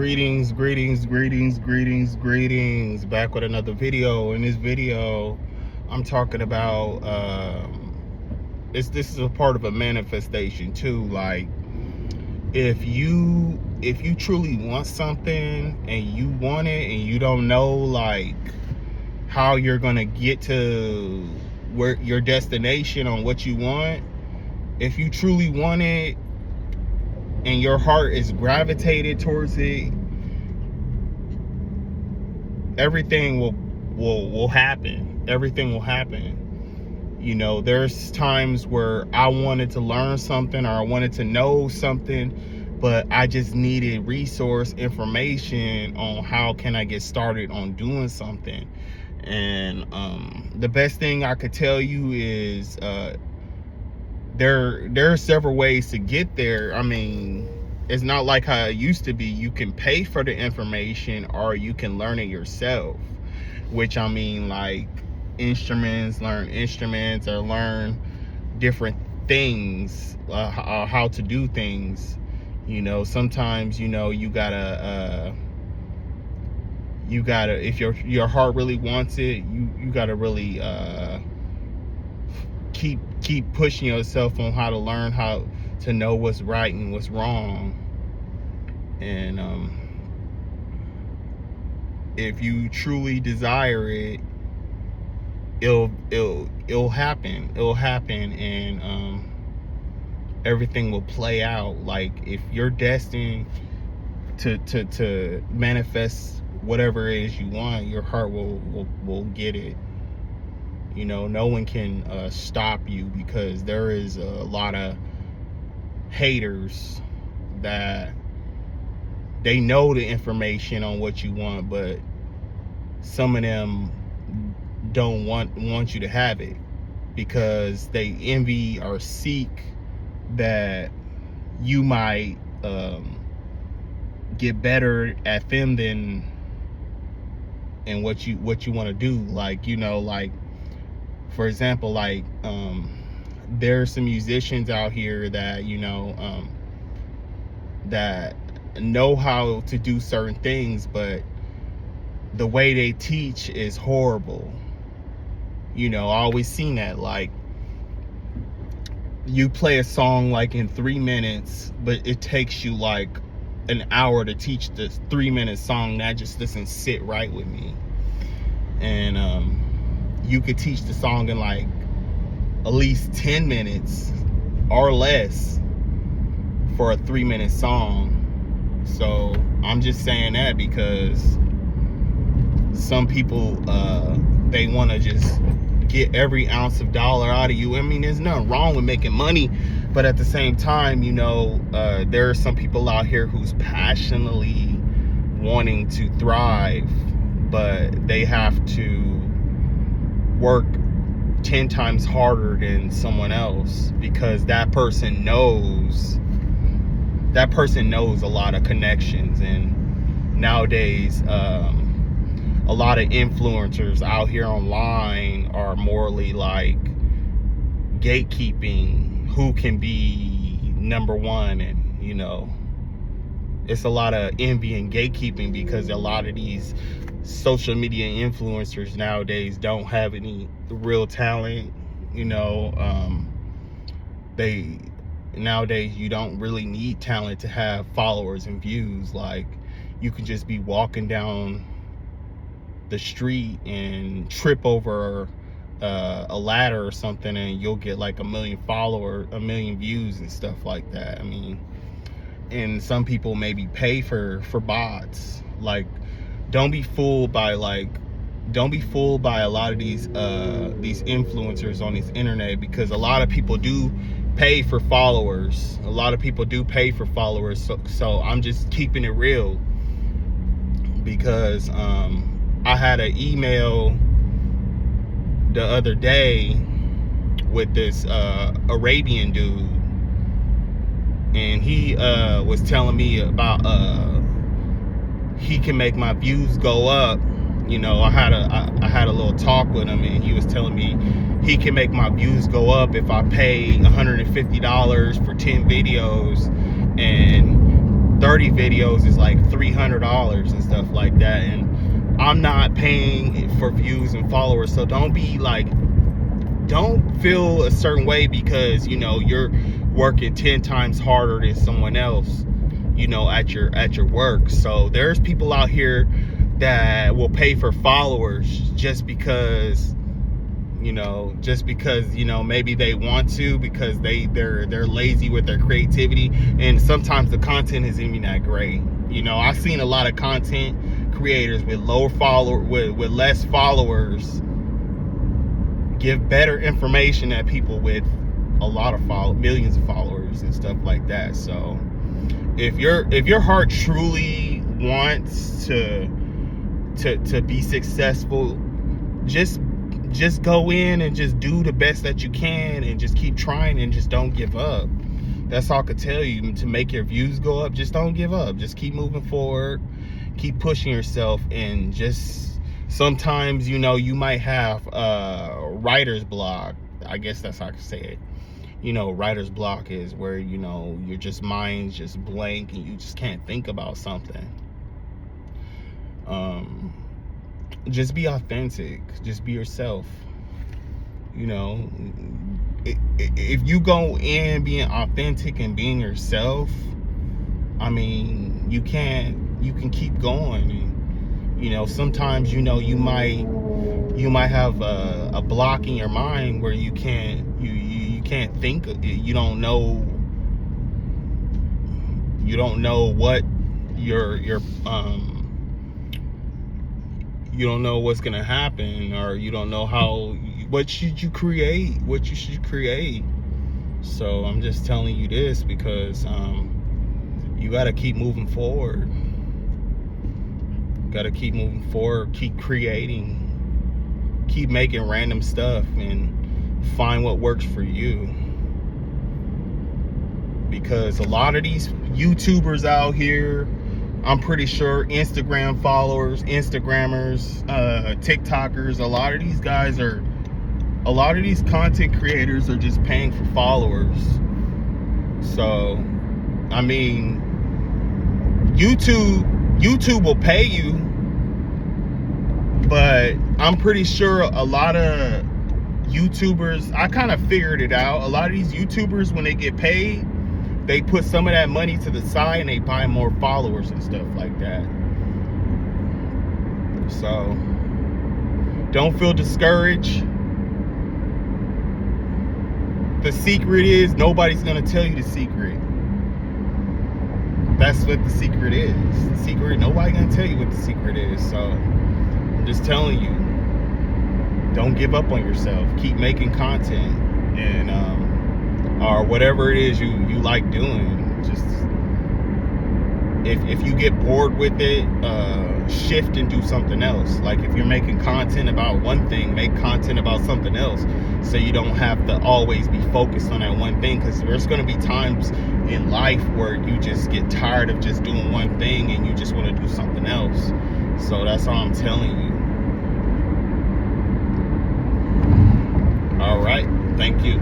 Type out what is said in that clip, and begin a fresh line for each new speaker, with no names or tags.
Greetings. Back with another video. In this video, I'm talking about this is a part of a manifestation too. Like, if you truly want something and you want it and you don't know like how you're gonna get to where your destination on what you want, if you truly want it and your heart is gravitated towards it, everything will happen. Everything will happen. You know, there's times where I wanted to learn something or I wanted to know something, but I just needed resource information on how can I get started on doing something. And the best thing I could tell you is there are several ways to get there. I mean, it's not like how it used to be. You can pay for the information or you can learn it yourself, which I mean, like learn instruments or learn different things, how to do things. You know, sometimes, you know, you gotta if your heart really wants it, you gotta really keep pushing yourself on how to learn how to know what's right and what's wrong. And if you truly desire it, it'll happen. And everything will play out. Like, if you're destined to manifest whatever it is you want, your heart will get it. You know, no one can stop you, because there is a lot of haters that they know the information on what you want, but some of them don't want you to have it because they envy or seek that you might get better at them than and what you want to do. Like, you know, like, for example, like there are some musicians out here that, you know, that know how to do certain things, but the way they teach is horrible. You know, I always seen that. Like, you play a song like in 3 minutes, but it takes you like an hour to teach this 3-minute song. That just doesn't sit right with me. And you could teach the song in like at least 10 minutes or less for a 3-minute song. So I'm just saying that because some people they want to just get every ounce of dollar out of you. I mean, there's nothing wrong with making money, but at the same time, you know, there are some people out here who's passionately wanting to thrive, but they have to work 10 times harder than someone else because that person knows a lot of connections. And nowadays, a lot of influencers out here online are morally like gatekeeping who can be number one. And, you know, it's a lot of envy and gatekeeping because a lot of these social media influencers nowadays don't have any real talent. You know, nowadays you don't really need talent to have followers and views. Like, you can just be walking down the street and trip over a ladder or something and you'll get like 1 million followers, 1 million views and stuff like that. I mean, and some people maybe pay for bots. Like, don't be fooled by a lot of these influencers on this internet, because a lot of people do pay for followers. So I'm just keeping it real, because I had an email the other day with this Arabian dude, and he was telling me about he can make my views go up. You know, I had a little talk with him, and he was telling me he can make my views go up if I pay $150 for 10 videos, and 30 videos is like $300 and stuff like that, and I'm not paying for views and followers. So don't feel a certain way because, you know, you're working 10 times harder than someone else, you know, at your work. So there's people out here that will pay for followers just because, you know, maybe they want to, because they're lazy with their creativity, and sometimes the content isn't even that great. You know, I've seen a lot of content creators with with less followers give better information than people with a lot of millions of followers and stuff like that. So if your heart truly wants to be successful, just go in and just do the best that you can, and just keep trying, and just don't give up. That's all I could tell you. To make your views go up, just don't give up. Just keep moving forward, keep pushing yourself, and just sometimes, you know, you might have writer's block. I guess that's how I can say it. You know, writer's block is where, you know, your mind's just blank and you just can't think about something. Just be authentic. Just be yourself. You know, if you go in being authentic and being yourself, I mean, you can keep going. And, you know, sometimes, you know, you might have a block in your mind where you can't think. You don't know what you don't know what's gonna happen, or you don't know what you should create. So I'm just telling you this because you got to keep moving forward. Keep creating, keep making random stuff, and find what works for you. Because a lot of these YouTubers out here, I'm pretty sure Instagram followers, Instagrammers, TikTokers, a lot of these content creators are just paying for followers. So, I mean, YouTube will pay you, but I'm pretty sure a lot of YouTubers, I kind of figured it out. A lot of these YouTubers, when they get paid, they put some of that money to the side and they buy more followers and stuff like that. So don't feel discouraged. The secret is, nobody's gonna tell you the secret. That's what the secret is. The secret, nobody gonna tell you what the secret is. So I'm just telling you, don't give up on yourself. Keep making content, and or whatever it is you like doing. Just if you get bored with it, shift and do something else. Like if you're making content about one thing, make content about something else, so you don't have to always be focused on that one thing. Because there's going to be times in life where you just get tired of just doing one thing and you just want to do something else. So that's all I'm telling you. All right, thank you.